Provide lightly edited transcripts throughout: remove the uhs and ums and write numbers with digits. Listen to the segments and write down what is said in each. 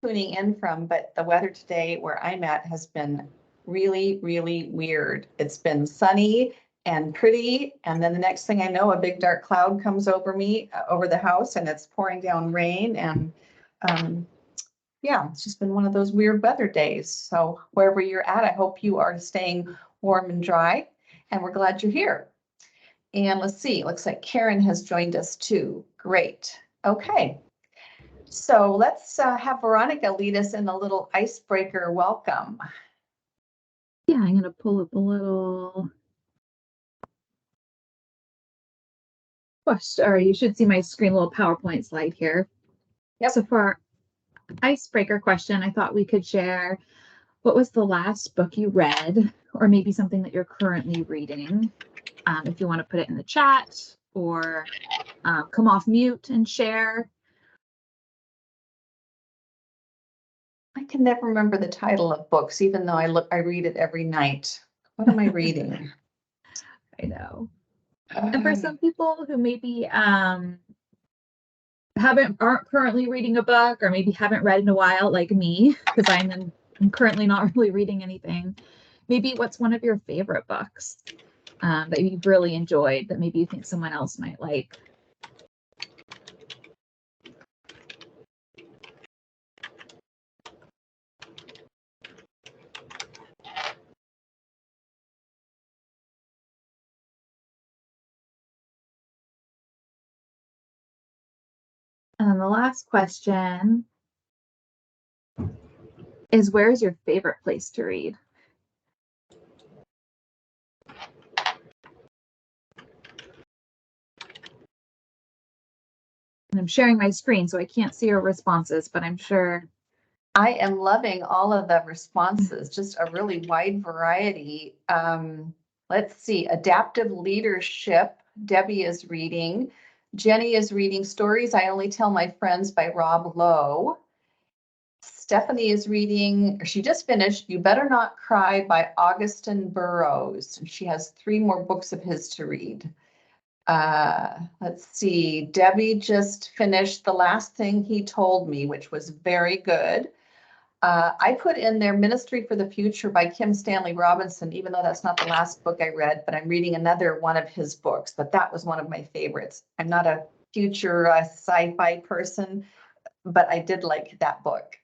tuning in from, but the weather today where I'm at has been really, really weird. It's been sunny and pretty, and then the next thing I know, a big dark cloud comes over me, over the house, and it's pouring down rain. And yeah, it's just been one of those weird weather days. So wherever you're at, I hope you are staying warm and dry, and we're glad you're here. And let's see, looks like Karen has joined us too. Great. Okay. So let's have Veronica lead us in a little icebreaker welcome. Yeah, I'm going to pull up a little question, or you should see my screen, little PowerPoint slide here. Yep. So for our icebreaker question, I thought we could share what was the last book you read, or maybe something that you're currently reading. If you want to put it in the chat or come off mute and share. I can never remember the title of books, even though I read it every night. What am I reading? I know. And for some people who maybe aren't currently reading a book, or maybe haven't read in a while, like me, because I'm currently not really reading anything, maybe what's one of your favorite books that you've really enjoyed that maybe you think someone else might like? And the last question is, where's your favorite place to read? And I'm sharing my screen, so I can't see your responses, but I'm sure. I am loving all of the responses, just a really wide variety. Let's see, Adaptive Leadership, Debbie is reading. Jenny is reading Stories I Only Tell My Friends by Rob Lowe. Stephanie is reading, she just finished You Better Not Cry by Augustin Burroughs. She has 3 more books of his to read. Let's see, Debbie just finished The Last Thing He Told Me, which was very good. I put in there Ministry for the Future by Kim Stanley Robinson, even though that's not the last book I read, but I'm reading another one of his books, but that was one of my favorites. I'm not a future sci-fi person, but I did like that book.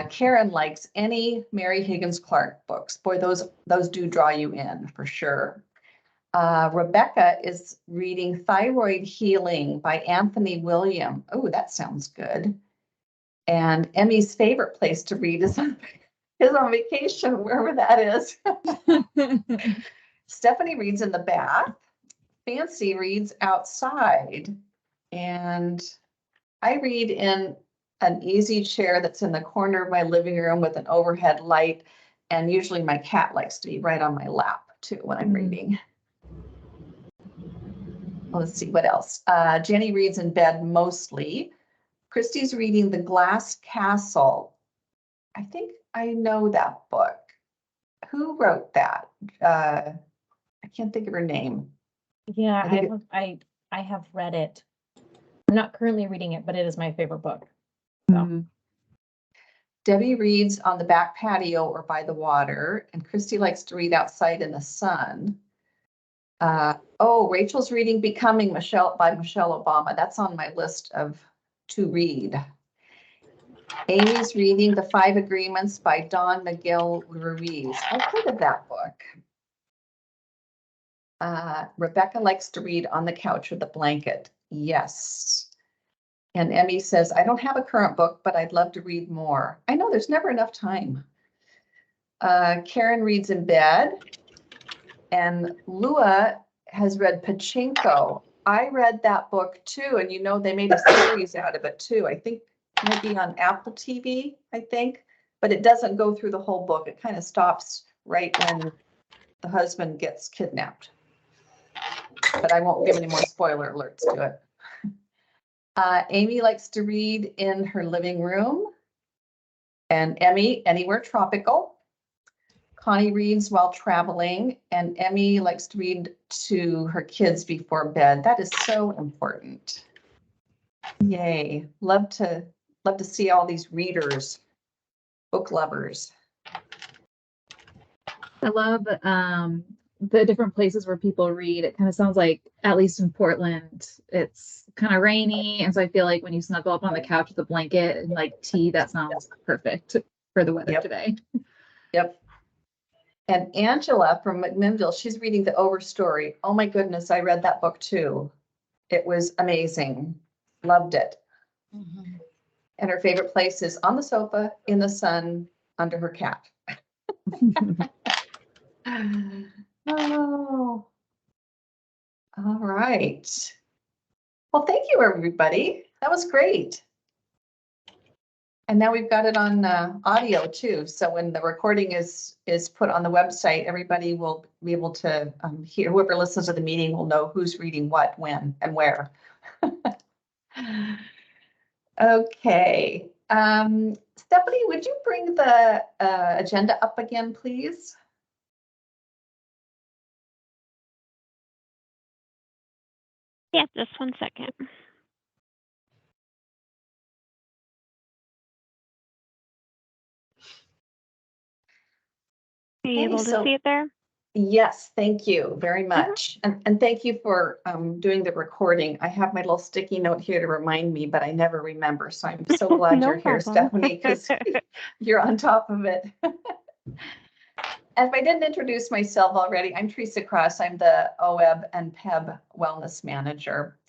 Karen likes any Mary Higgins Clark books. Boy, those do draw you in for sure. Rebecca is reading Thyroid Healing by Anthony William. Oh, that sounds good. And Emmy's favorite place to read is on vacation, wherever that is. Stephanie reads in the bath. Fancy reads outside. And I read in an easy chair that's in the corner of my living room with an overhead light. And usually my cat likes to be right on my lap too when I'm reading. Well, let's see, what else? Jenny reads in bed mostly. Christy's reading The Glass Castle. I think I know that book. Who wrote that? I can't think of her name. Yeah, I have read it. I'm not currently reading it, but it is my favorite book. So. Debbie reads on the back patio or by the water, and Christy likes to read outside in the sun. Rachel's reading Becoming by Michelle Obama. That's on my list to read. Amy's reading The 5 Agreements by Don Miguel Ruiz. I've heard of that book. Rebecca likes to read on the couch with a blanket. Yes. And Emmy says, I don't have a current book, but I'd love to read more. I know there's never enough time. Karen reads in bed. And Lua has read Pachinko. I read that book too. And they made a series out of it too. I think maybe on Apple TV, but it doesn't go through the whole book. It kind of stops right when the husband gets kidnapped. But I won't give any more spoiler alerts to it. Amy likes to read in her living room. And Emmy, anywhere tropical. Connie reads while traveling, and Emmy likes to read to her kids before bed. That is so important. Yay. Love to love to see all these readers, book lovers. I love the different places where people read. It kind of sounds like, at least in Portland, it's kind of rainy. And so I feel like when you snuggle up on the couch with a blanket and like tea, that sounds perfect for the weather today. Yep. And Angela from McMinnville, she's reading The Overstory. Oh my goodness, I read that book too. It was amazing. Loved it. And her favorite place is on the sofa, in the sun, under her cat. Oh, all right. Well, thank you, everybody. That was great. And now we've got it on audio too. So when the recording is put on the website, everybody will be able to hear. Whoever listens to the meeting will know who's reading what, when, and where. Okay. Stephanie, would you bring the agenda up again, please? Yeah, just 1 second. Are you able to see it there? Yes, thank you very much. And thank you for doing the recording. I have my little sticky note here to remind me, but I never remember. So I'm so glad No you're here, problem. Stephanie, because you're on top of it. If I didn't introduce myself already, I'm Teresa Cross. I'm the OEB and PEB Wellness Manager.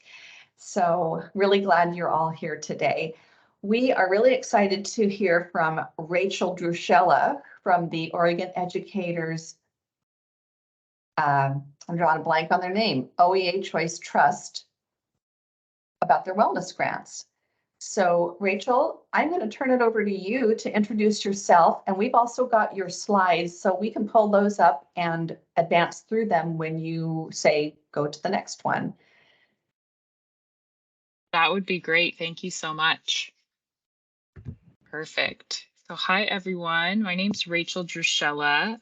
So really glad you're all here today. We are really excited to hear from Rachel Druschella from the Oregon Educators. I'm drawing a blank on their name, OEA Choice Trust, about their wellness grants. So Rachel, I'm going to turn it over to you to introduce yourself, and we've also got your slides so we can pull those up and advance through them when you say go to the next one. That would be great. Thank you so much. Perfect. So hi, everyone. My name's Rachel Druschella.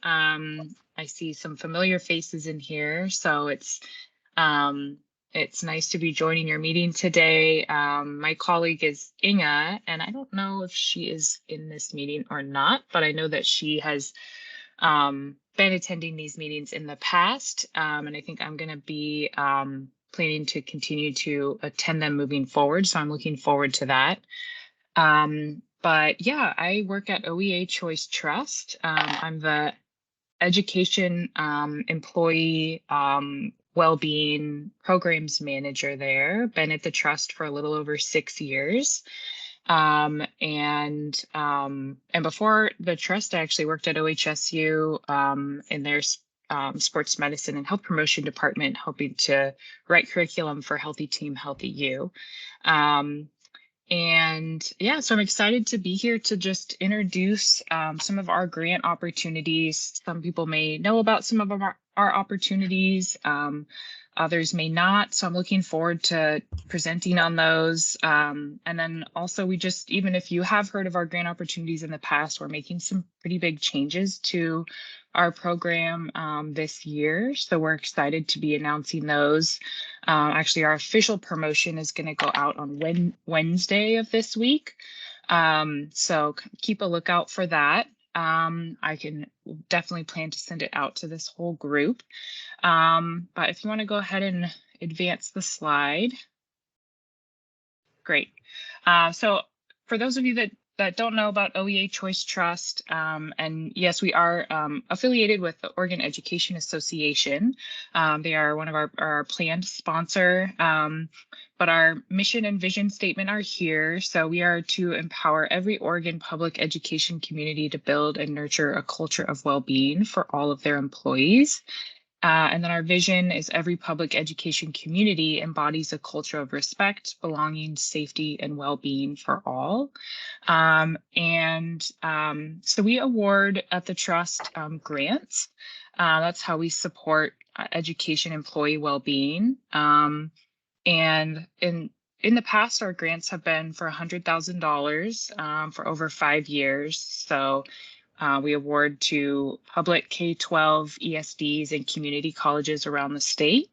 I see some familiar faces in here, so it's nice to be joining your meeting today. My colleague is Inge, and I don't know if she is in this meeting or not, but I know that she has been attending these meetings in the past, and I think I'm going to be planning to continue to attend them moving forward. So I'm looking forward to that. But yeah, I work at OEA Choice Trust. I'm the education employee well-being programs manager there. Been at the trust for a little over 6 years. And before the trust, I actually worked at OHSU in their sports medicine and health promotion department, helping to write curriculum for Healthy Team, Healthy You. And yeah, so I'm excited to be here to just introduce some of our grant opportunities. Some people may know about some of our opportunities, others may not. So I'm looking forward to presenting on those. And then also even if you have heard of our grant opportunities in the past, we're making some pretty big changes to our program this year. So we're excited to be announcing those. Actually, our official promotion is going to go out on Wednesday of this week. So keep a lookout for that. I can definitely plan to send it out to this whole group. But if you want to go ahead and advance the slide. Great. So for those of you that don't know about OEA Choice Trust, and yes, we are affiliated with the Oregon Education Association. They are one of our planned sponsor, but our mission and vision statement are here. So we are to empower every Oregon public education community to build and nurture a culture of well-being for all of their employees. And then our vision is every public education community embodies a culture of respect, belonging, safety, and well-being for all. So we award at the trust grants. That's how we support education employee well-being. And in the past, our grants have been for $100,000 for over 5 years. So we award to public K-12 ESDs and community colleges around the state.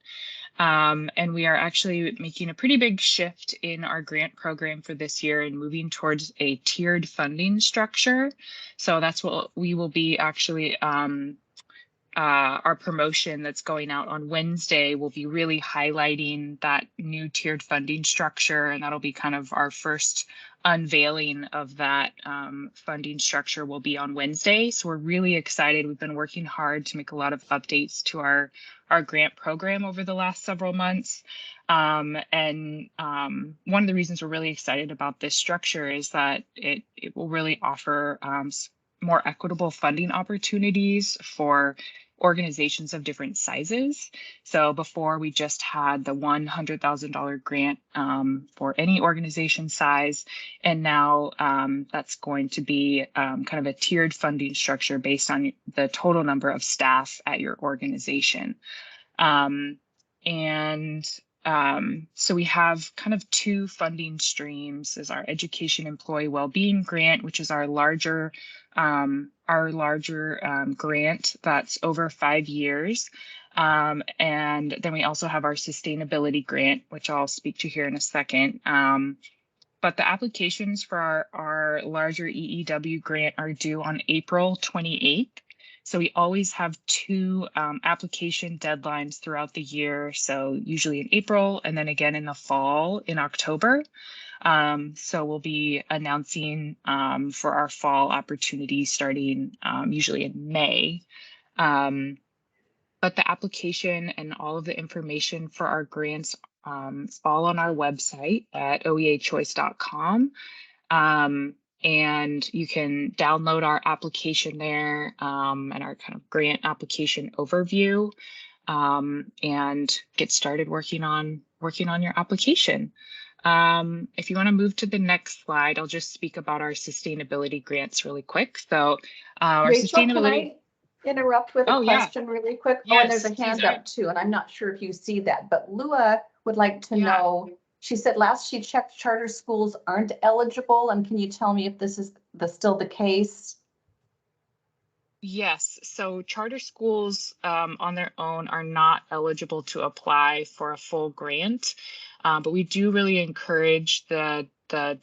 And we are actually making a pretty big shift in our grant program for this year and moving towards a tiered funding structure. So that's what we will be actually, our promotion that's going out on Wednesday will be really highlighting that new tiered funding structure. And that'll be kind of our first unveiling of that funding structure will be on Wednesday. So we're really excited. We've been working hard to make a lot of updates to our grant program over the last several months. One of the reasons we're really excited about this structure is that it will really offer more equitable funding opportunities for organizations of different sizes. So before we just had the $100,000 grant for any organization size, and now that's going to be kind of a tiered funding structure based on the total number of staff at your organization. So we have kind of two funding streams. Is our Education Employee Wellbeing Grant, which is our larger grant that's over 5 years. And then we also have our Sustainability Grant, which I'll speak to here in a second. But the applications for our larger EEW grant are due on April 28th. So we always have two application deadlines throughout the year. So usually in April and then again in the fall in October. So we'll be announcing for our fall opportunity starting usually in May. But the application and all of the information for our grants all on our website at oeachoice.com. And you can download our application there and our kind of grant application overview and get started working on your application. If you want to move to the next slide, I'll just speak about our sustainability grants really quick. So our Rachel, sustainability. can I interrupt with a question really quick? Yes, and there's a hand up too, and I'm not sure if you see that, but Lua would like to know. She said last she checked, charter schools aren't eligible, and can you tell me if this is still the case? Yes, so charter schools on their own are not eligible to apply for a full grant, but we do really encourage the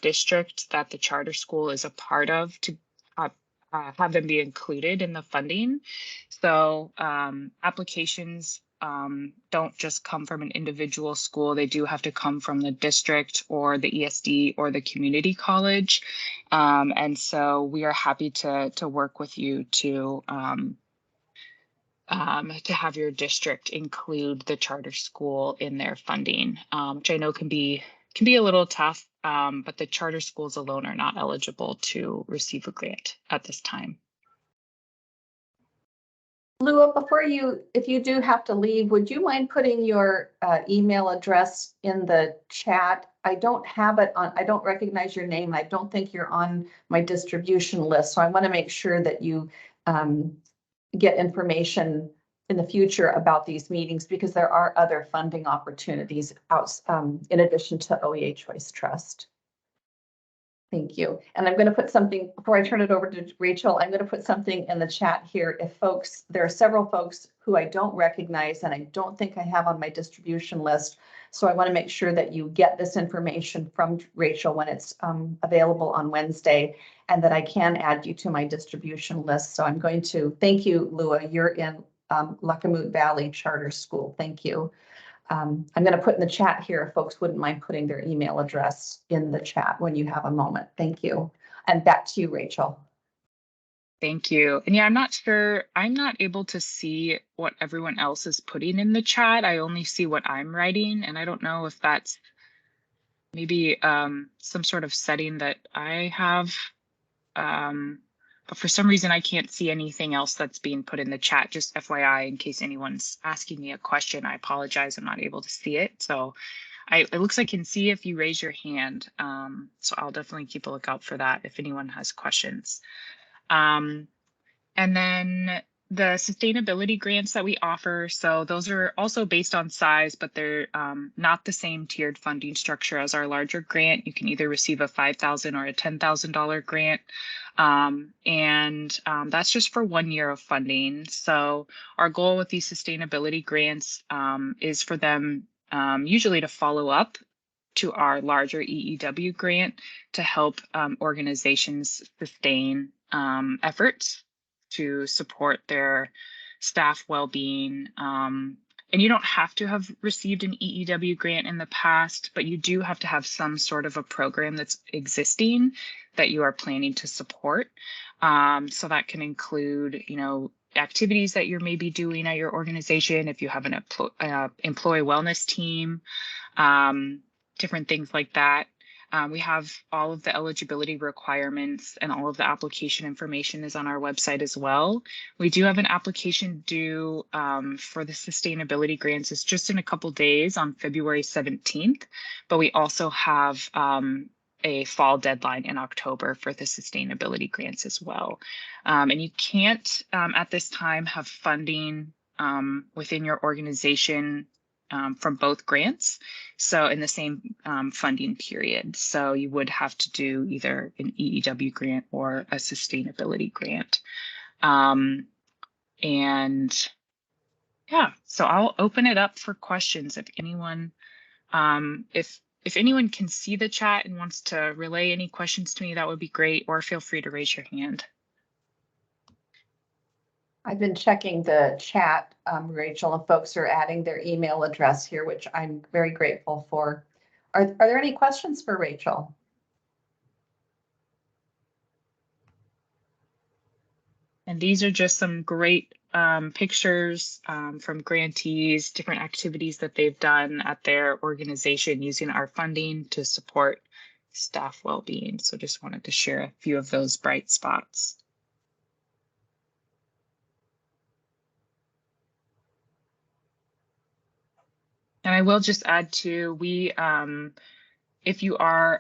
district that the charter school is a part of to have them be included in the funding. So applications don't just come from an individual school. They do have to come from the district or the ESD or the community college. And so we are happy to work with you to have your district include the charter school in their funding, which I know can be a little tough, but the charter schools alone are not eligible to receive a grant at this time. Lua, if you do have to leave, would you mind putting your email address in the chat? I don't have it on, I don't recognize your name. I don't think you're on my distribution list. So I want to make sure that you get information in the future about these meetings, because there are other funding opportunities out in addition to OEA Choice Trust. Thank you. And I'm going to put something, before I turn it over to Rachel, I'm going to put something in the chat here. If folks, there are several folks who I don't recognize and I don't think I have on my distribution list. So I want to make sure that you get this information from Rachel when it's available on Wednesday, and that I can add you to my distribution list. So I'm going to thank you, Lua. You're in Lackamoot Valley Charter School. Thank you. I'm going to put in the chat here if folks wouldn't mind putting their email address in the chat when you have a moment. Thank you. And back to you, Rachel. Thank you. And yeah, I'm not sure, I'm not able to see what everyone else is putting in the chat. I only see what I'm writing, and I don't know if that's maybe some sort of setting that I have. But for some reason, I can't see anything else that's being put in the chat. Just FYI, in case anyone's asking me a question, I apologize. I'm not able to see it. So it looks like I can see if you raise your hand. So I'll definitely keep a lookout for that if anyone has questions. And then the sustainability grants that we offer, so those are also based on size, but they're not the same tiered funding structure as our larger grant. You can either receive a $5,000 or a $10,000 grant. That's just for 1 year of funding. So our goal with these sustainability grants is for them usually to follow up to our larger EEW grant to help organizations sustain efforts to support their staff well-being. And you don't have to have received an EEW grant in the past, but you do have to have some sort of a program that's existing that you are planning to support. So that can include, activities that you're maybe doing at your organization, if you have an employee wellness team, different things like that. We have all of the eligibility requirements and all of the application information is on our website as well. We do have an application due for the sustainability grants. It's just in a couple days on February 17th, but we also have a fall deadline in October for the sustainability grants as well. And you can't at this time have funding within your organization from both grants. So in the same funding period. So you would have to do either an EEW grant or a sustainability grant. And yeah, so I'll open it up for questions if anyone, if anyone can see the chat and wants to relay any questions to me, that would be great, or feel free to raise your hand. I've been checking the chat, Rachel, and folks are adding their email address here, which I'm very grateful for. Are there any questions for Rachel? And these are just some great pictures from grantees, different activities that they've done at their organization using our funding to support staff well-being. So just wanted to share a few of those bright spots. And I will just add too, if you are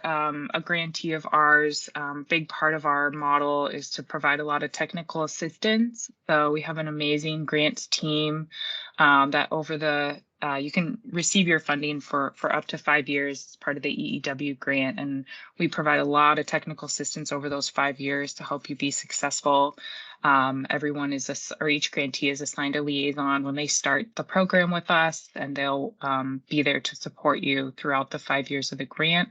a grantee of ours, big part of our model is to provide a lot of technical assistance. So we have an amazing grants team that you can receive your funding for up to 5 years as part of the EEW grant. And we provide a lot of technical assistance over those 5 years to help you be successful. Each grantee is assigned a liaison when they start the program with us, and they'll be there to support you throughout the 5 years of the grant.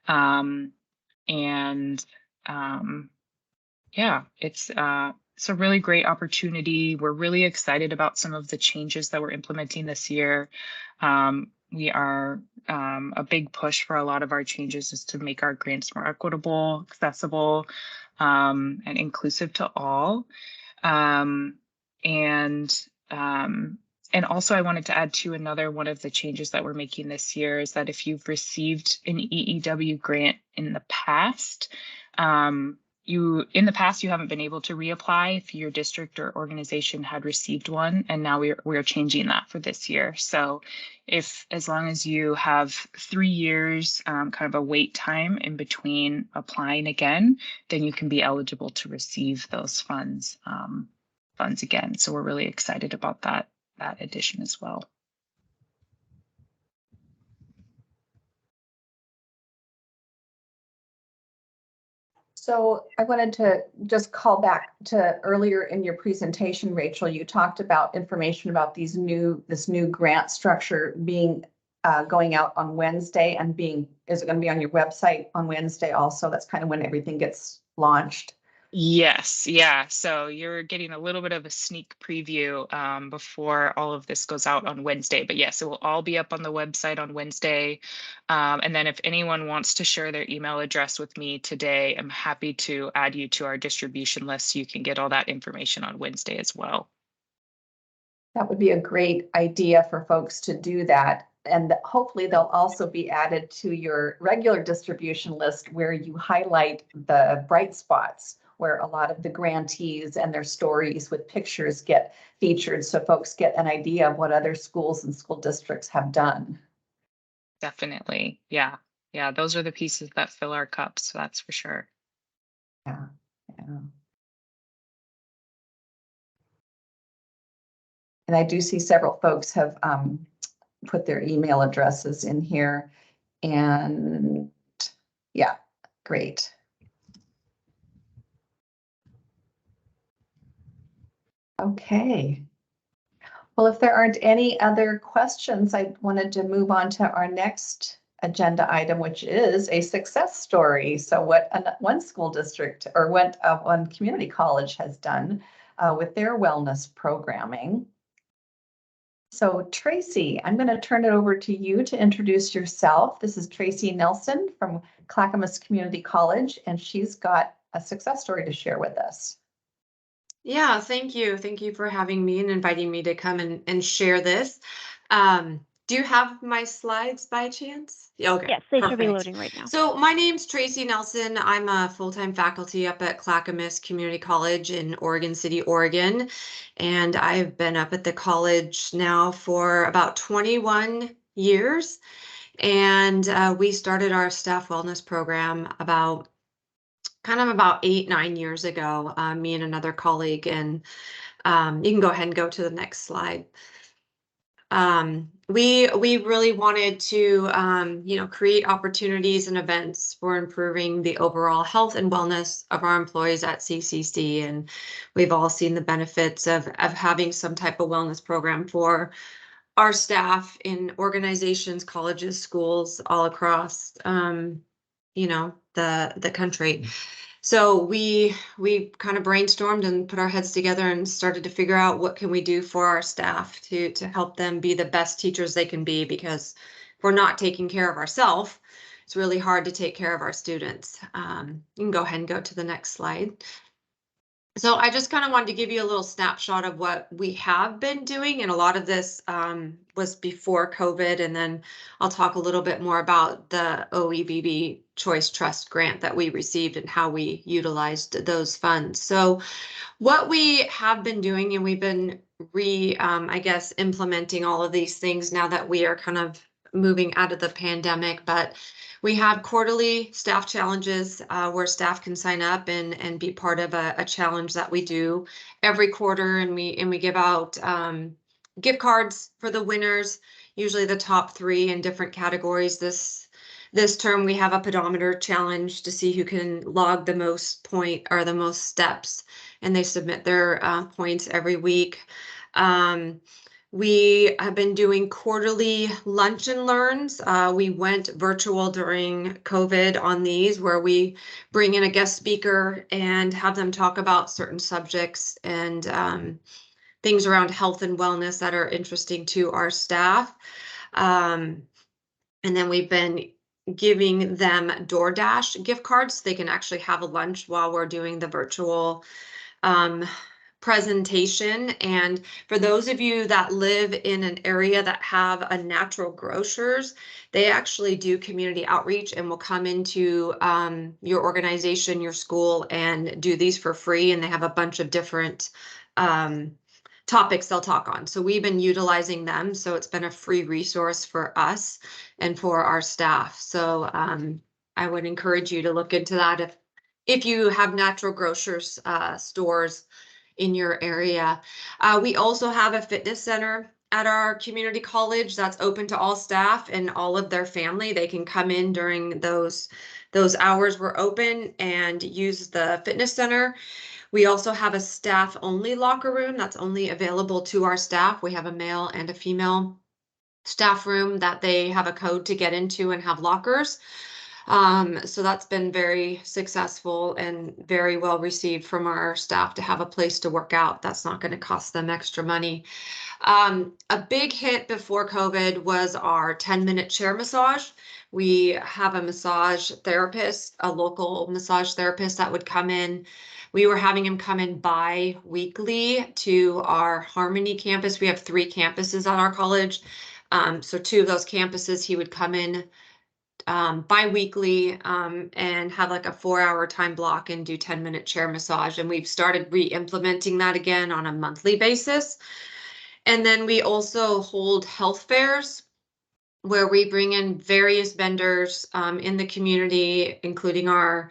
Yeah, it's a really great opportunity. We're really excited about some of the changes that we're implementing this year. We are a big push for a lot of our changes is to make our grants more equitable, accessible, and inclusive to all. And also I wanted to add to another one of the changes that we're making this year is that if you've received an EEW grant in the past, you haven't been able to reapply if your district or organization had received one, and now we're changing that for this year. So as long as you have 3 years, kind of a wait time in between applying again, then you can be eligible to receive those funds again. So we're really excited about that addition as well. So I wanted to just call back to earlier in your presentation, Rachel, you talked about information about this new grant structure being going out on Wednesday and is it going to be on your website on Wednesday also? That's kind of when everything gets launched. Yes, yeah. So you're getting a little bit of a sneak preview before all of this goes out on Wednesday. But yes, it will all be up on the website on Wednesday. And then if anyone wants to share their email address with me today, I'm happy to add you to our distribution list so you can get all that information on Wednesday as well. That would be a great idea for folks to do that. And hopefully they'll also be added to your regular distribution list where you highlight the bright spots, where a lot of the grantees and their stories with pictures get featured so folks get an idea of what other schools and school districts have done. Definitely. Yeah. Yeah. Those are the pieces that fill our cups. So that's for sure. Yeah. And I do see several folks have put their email addresses in here, and yeah, great. Okay. Well, if there aren't any other questions, I wanted to move on to our next agenda item, which is a success story. So what one school district or what one community college has done with their wellness programming. So Tracy, I'm going to turn it over to you to introduce yourself. This is Tracy Nelson from Clackamas Community College, and she's got a success story to share with us. Yeah, thank you. Thank you for having me and inviting me to come and share this. Do you have my slides by chance? Yeah, okay. Yes, they should be Perfect. loading right now. So my name's Tracy Nelson. I'm a full-time faculty up at Clackamas Community College in Oregon City, Oregon. And I've been up at the college now for about 21 years. And we started our staff wellness program about 8, 9 years ago, me and another colleague, and you can go ahead and go to the next slide. We really wanted to, create opportunities and events for improving the overall health and wellness of our employees at CCC, and we've all seen the benefits of having some type of wellness program for our staff in organizations, colleges, schools, all across, the country. So we kind of brainstormed and put our heads together and started to figure out what can we do for our staff to help them be the best teachers they can be, because if we're not taking care of ourselves, it's really hard to take care of our students. You can go ahead and go to the next slide. So I just kind of wanted to give you a little snapshot of what we have been doing, and a lot of this was before COVID, and then I'll talk a little bit more about the OEBB Choice Trust grant that we received and how we utilized those funds. So what we have been doing, and we've been implementing all of these things now that we are kind of moving out of the pandemic, but we have quarterly staff challenges where staff can sign up and be part of a challenge that we do every quarter, and we give out gift cards for the winners, usually the top 3 in different categories. This term we have a pedometer challenge to see who can log the most the most steps, and they submit their points every week. We have been doing quarterly lunch and learns. We went virtual during COVID on these, where we bring in a guest speaker and have them talk about certain subjects and things around health and wellness that are interesting to our staff. And then we've been giving them DoorDash gift cards so they can actually have a lunch while we're doing the virtual presentation. And for those of you that live in an area that have a natural grocers, they actually do community outreach and will come into your organization, your school, and do these for free. And they have a bunch of different topics they'll talk on. So we've been utilizing them. So it's been a free resource for us and for our staff. So I would encourage you to look into that if you have natural grocers stores in your area. We also have a fitness center at our community college that's open to all staff and all of their family. They can come in during those hours we're open and use the fitness center. We also have a staff only locker room that's only available to our staff. We have a male and a female staff room that they have a code to get into and have lockers. So that's been very successful and very well received from our staff to have a place to work out. That's not going to cost them extra money. A big hit before COVID was our 10-minute chair massage. We have a massage therapist, a local massage therapist that would come in. We were having him come in bi-weekly to our Harmony campus. We have 3 campuses at our college. So 2 of those campuses, he would come in bi-weekly and have like a 4-hour time block and do 10-minute chair massage. And we've started re-implementing that again on a monthly basis. And then we also hold health fairs where we bring in various vendors in the community, including our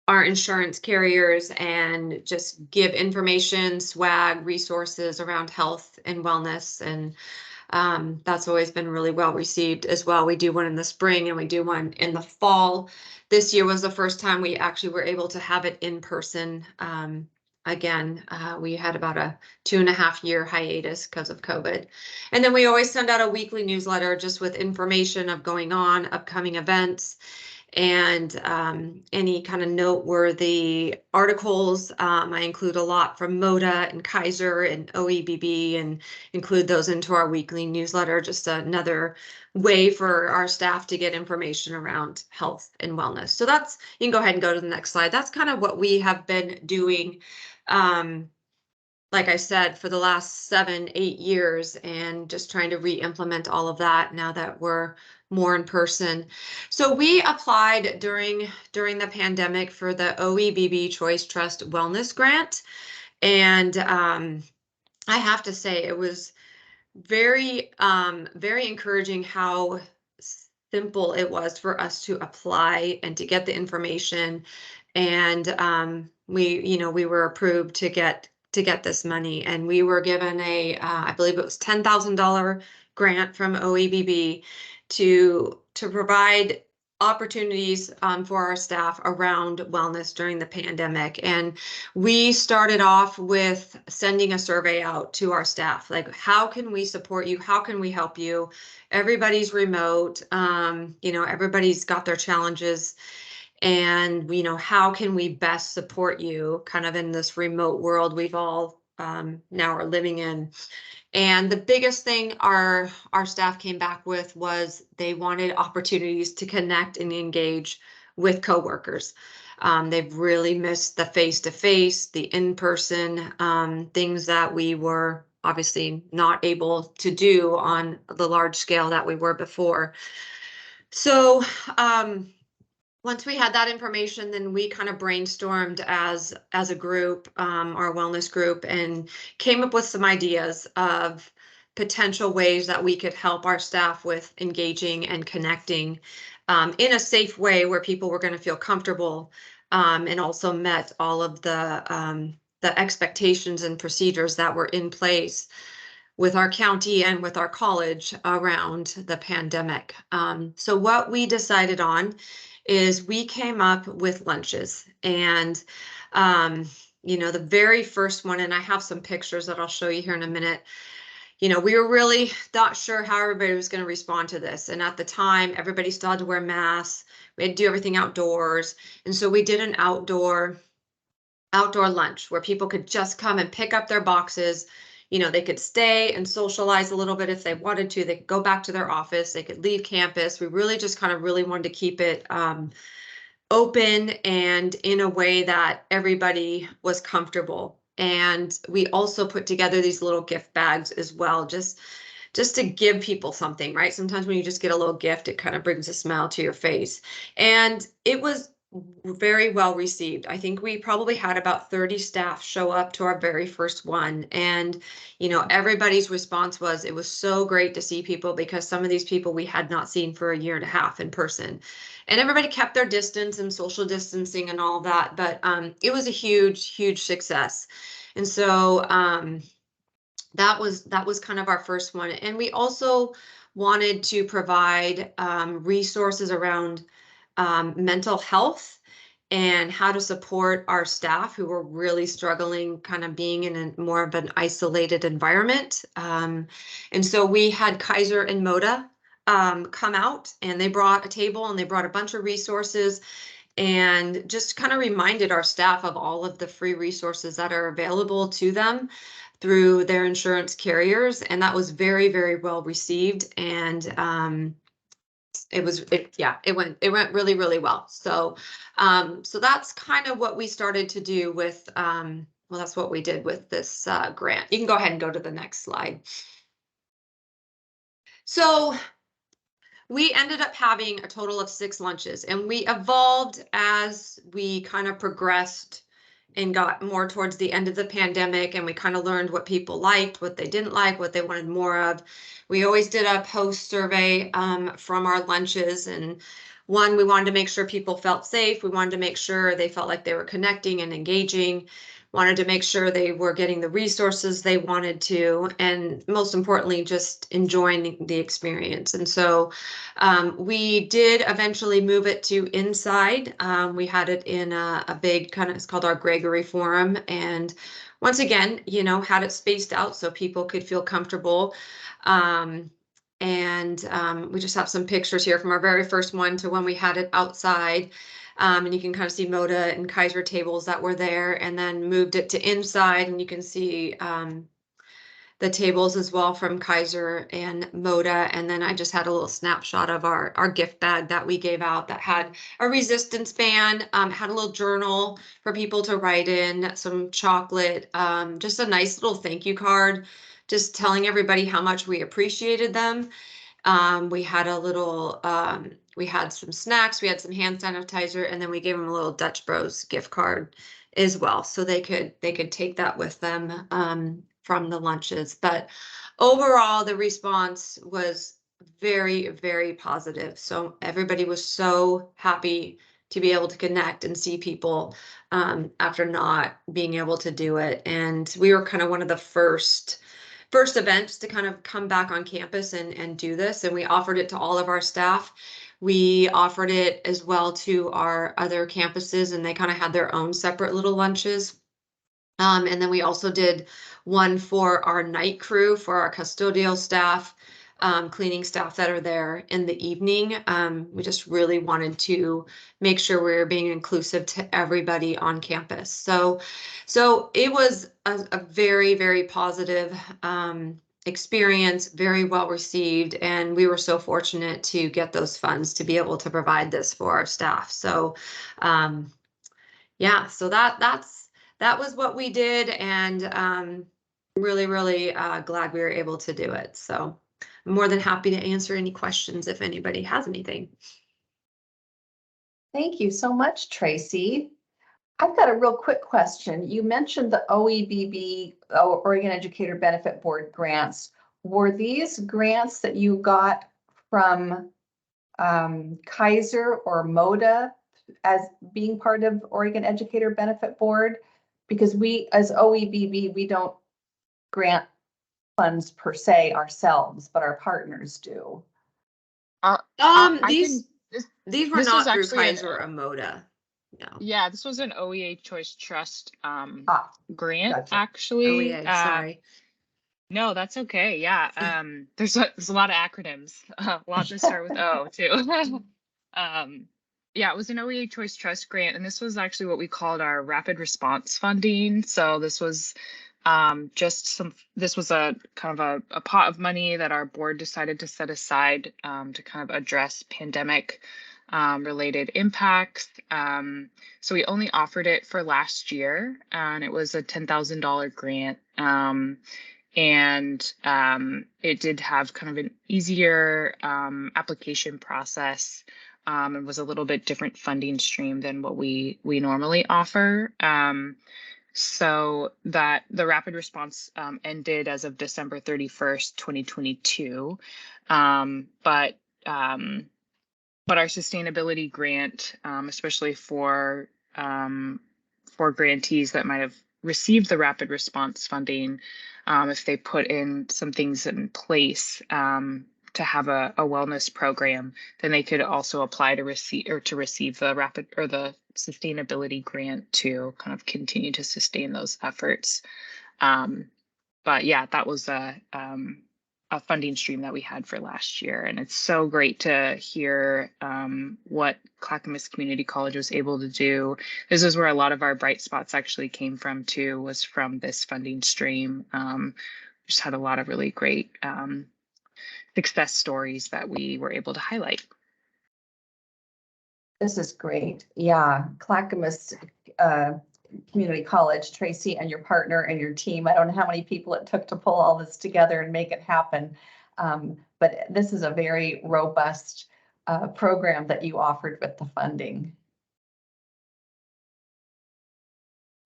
insurance carriers, and just give information, swag, resources around health and wellness. And that's always been really well received as well. We do one in the spring and we do one in the fall. This year was the first time we actually were able to have it in person again, we had about a 2.5-year hiatus because of COVID. And then we always send out a weekly newsletter just with information of going on, upcoming events, and any kind of noteworthy articles. I include a lot from MODA and Kaiser and OEBB and include those into our weekly newsletter, just another way for our staff to get information around health and wellness. So that's, you can go ahead and go to the next slide. That's kind of what we have been doing, like I said, for the last 7-8 years, and just trying to re-implement all of that now that we're more in person. So we applied during the pandemic for the OEBB Choice Trust Wellness Grant. And I have to say it was very, very encouraging how simple it was for us to apply and to get the information. And we were approved to get this money, and we were given a I believe it was $10,000 grant from OEBB to provide opportunities for our staff around wellness during the pandemic. And we started off with sending a survey out to our staff, like, how can we support you? How can we help you? Everybody's remote, everybody's got their challenges, and how can we best support you kind of in this remote world we've all now are living in. And the biggest thing our staff came back with was they wanted opportunities to connect and engage with coworkers. They've really missed the face-to-face, the in-person things that we were obviously not able to do on the large scale that we were before. So once we had that information, then we kind of brainstormed as a group, our wellness group, and came up with some ideas of potential ways that we could help our staff with engaging and connecting in a safe way where people were going to feel comfortable, and also met all of the expectations and procedures that were in place with our county and with our college around the pandemic. So what we decided on is we came up with lunches, and the very first one, and I have some pictures that I'll show you here in a minute. We were really not sure how everybody was going to respond to this, and at the time everybody still had to wear masks. We had to do everything outdoors, and so we did an outdoor lunch where people could just come and pick up their boxes. They could stay and socialize a little bit if they wanted to. They could go back to their office. They could leave campus. We really just kind of really wanted to keep it open and in a way that everybody was comfortable. And we also put together these little gift bags as well, just to give people something, right? Sometimes when you just get a little gift, it kind of brings a smile to your face. And it was very well received. I think we probably had about 30 staff show up to our very first one. And, everybody's response was, it was so great to see people, because some of these people we had not seen for 1.5 years in person. And everybody kept their distance and social distancing and all that. But it was a huge, huge success. And so that was kind of our first one. And we also wanted to provide resources around mental health and how to support our staff who were really struggling, kind of being in a more of an isolated environment. And so we had Kaiser and MODA come out, and they brought a table and they brought a bunch of resources, and just kind of reminded our staff of all of the free resources that are available to them through their insurance carriers. And that was very, very well received. And it went really, really well. So that's kind of what we started to do with, that's what we did with this grant. You can go ahead and go to the next slide. So we ended up having a total of 6 lunches, and we evolved as we kind of progressed and got more towards the end of the pandemic, and we kind of learned what people liked, what they didn't like, what they wanted more of. We always did a post survey from our lunches, and we wanted to make sure people felt safe. We wanted to make sure they felt like they were connecting and engaging. wanted to make sure they were getting the resources they wanted to, and most importantly, just enjoying the experience. And so we did eventually move it to inside. We had it in a big kind of, it's called our Gregory Forum. And once again, you know, had it spaced out so people could feel comfortable. We just have some pictures here from our very first one to when we had it outside. And you can kind of see Moda and Kaiser tables that were there, and then moved it to inside, and you can see the tables as well from Kaiser and Moda. And then I just had a little snapshot of our gift bag that we gave out that had a resistance band, had a little journal for people to write in, some chocolate, just a nice little thank you card, just telling everybody how much we appreciated them. We had a little, we had some snacks, we had some hand sanitizer, and then we gave them a little Dutch Bros gift card as well, so they could take that with them from the lunches. But overall, the response was very, very positive. So everybody was so happy to be able to connect and see people after not being able to do it. And we were kind of one of the first events to kind of come back on campus and do this. And we offered it to all of our staff. We offered it as well to our other campuses, and they kind of had their own separate little lunches. And then we also did one for our night crew, for our custodial staff, cleaning staff that are there in the evening. We just really wanted to make sure we were being inclusive to everybody on campus. So it was a very, very positive experience, very well received, and we were so fortunate to get those funds to be able to provide this for our staff. So yeah, so that was what we did, and really, really glad we were able to do it. So I'm more than happy to answer any questions if anybody has anything. Thank you so much, Tracy. I've got a real quick question. You mentioned the OEBB, Oregon Educator Benefit Board grants. Were these grants that you got from Kaiser or Moda as being part of Oregon Educator Benefit Board? Because we, as OEBB, we don't grant funds per se ourselves, but our partners do. These were not through Kaiser or Moda. No. Yeah, this was an OEA Choice Trust grant, Gotcha. actually. OEA, sorry. No, that's okay. Yeah. There's a lot of acronyms, a lot that start with O too. Yeah, it was an OEA Choice Trust grant, and this was actually what we called our rapid response funding. So this was this was a kind of a pot of money that our board decided to set aside to kind of address pandemic related impacts. So we only offered it for last year, and it was a $10,000 grant. And it did have kind of an easier application process, and was a little bit different funding stream than what we normally offer. So that the rapid response ended as of December 31st, 2022. But our sustainability grant, especially for grantees that might have received the rapid response funding, if they put in some things in place to have a wellness program, then they could also apply to receive the rapid or the sustainability grant to kind of continue to sustain those efforts. But yeah, that was a funding stream that we had for last year, and it's so great to hear what Clackamas Community College was able to do. This is where a lot of our bright spots actually came from too, was from this funding stream. Just had a lot of really great success stories that we were able to highlight. This is great. Yeah, Clackamas Community College, Tracy, and your partner and your team. I don't know how many people it took to pull all this together and make it happen. But this is a very robust program that you offered with the funding.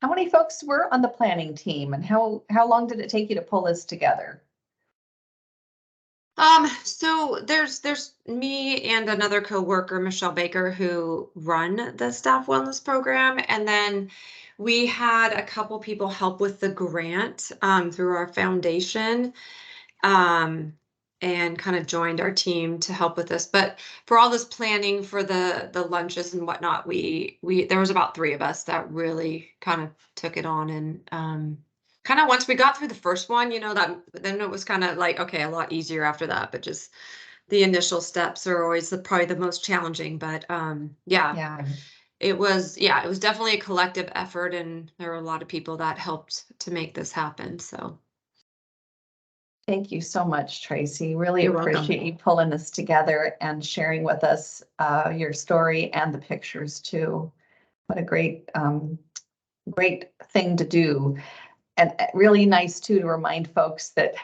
How many folks were on the planning team, and how long did it take you to pull this together? So there's me and another coworker, Michelle Baker, who run the staff wellness program. And then we had a couple people help with the grant through our foundation. And kind of joined our team to help with this. But for all this planning for the lunches and whatnot, we there was about 3 of us that really kind of took it on. And kind of once we got through the first one, you know, that then it was kind of like, okay, a lot easier after that. But just the initial steps are always probably the most challenging. But Yeah. it was definitely a collective effort, and there were a lot of people that helped to make this happen. So Thank you so much, Tracy. Really You're welcome. appreciate you pulling this together and sharing with us your story and the pictures too. What a great thing to do. And really nice too to remind folks that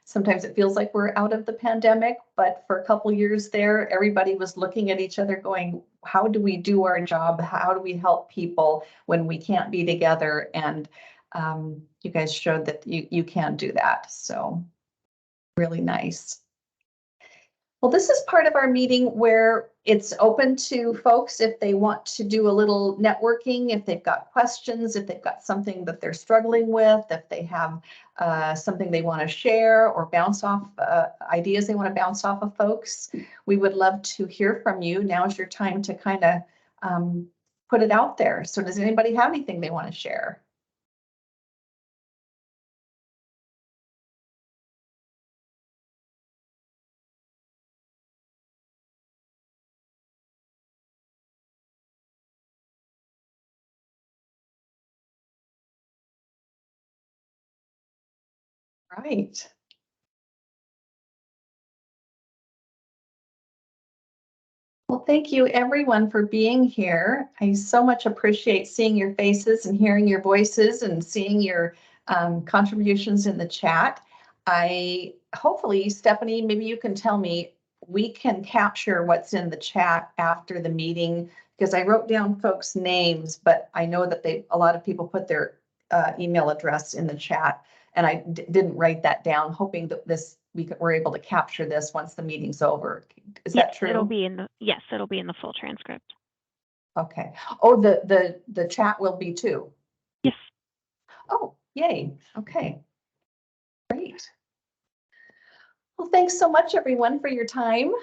sometimes it feels like we're out of the pandemic, but for a couple years there, everybody was looking at each other going, how do we do our job? How do we help people when we can't be together? And you guys showed that you can do that. So really nice. Well, this is part of our meeting where it's open to folks if they want to do a little networking, if they've got questions, if they've got something that they're struggling with, if they have something they want to share or bounce off ideas they want to bounce off of folks. We would love to hear from you. Now's your time to kind of put it out there. So does anybody have anything they want to share? Right. Well, thank you everyone for being here. I so much appreciate seeing your faces and hearing your voices and seeing your contributions in the chat. Hopefully, Stephanie, maybe you can tell me, we can capture what's in the chat after the meeting, because I wrote down folks' names, but I know that a lot of people put their email address in the chat, and I didn't write that down, hoping that we're able to capture this once the meeting's over. Is that true? It'll be in the full transcript. Okay. Oh, the chat will be too. Yes. Oh, yay. Okay. Great. Well, thanks so much everyone for your time.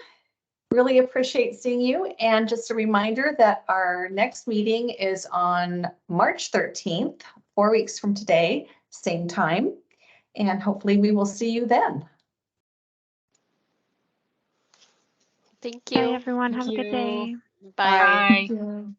Really appreciate seeing you. And just a reminder that our next meeting is on March 13th, 4 weeks from today, same time. And hopefully we will see you then. Thank you. Bye, everyone. Thank Have a good you. day. Bye. Bye. Thank you.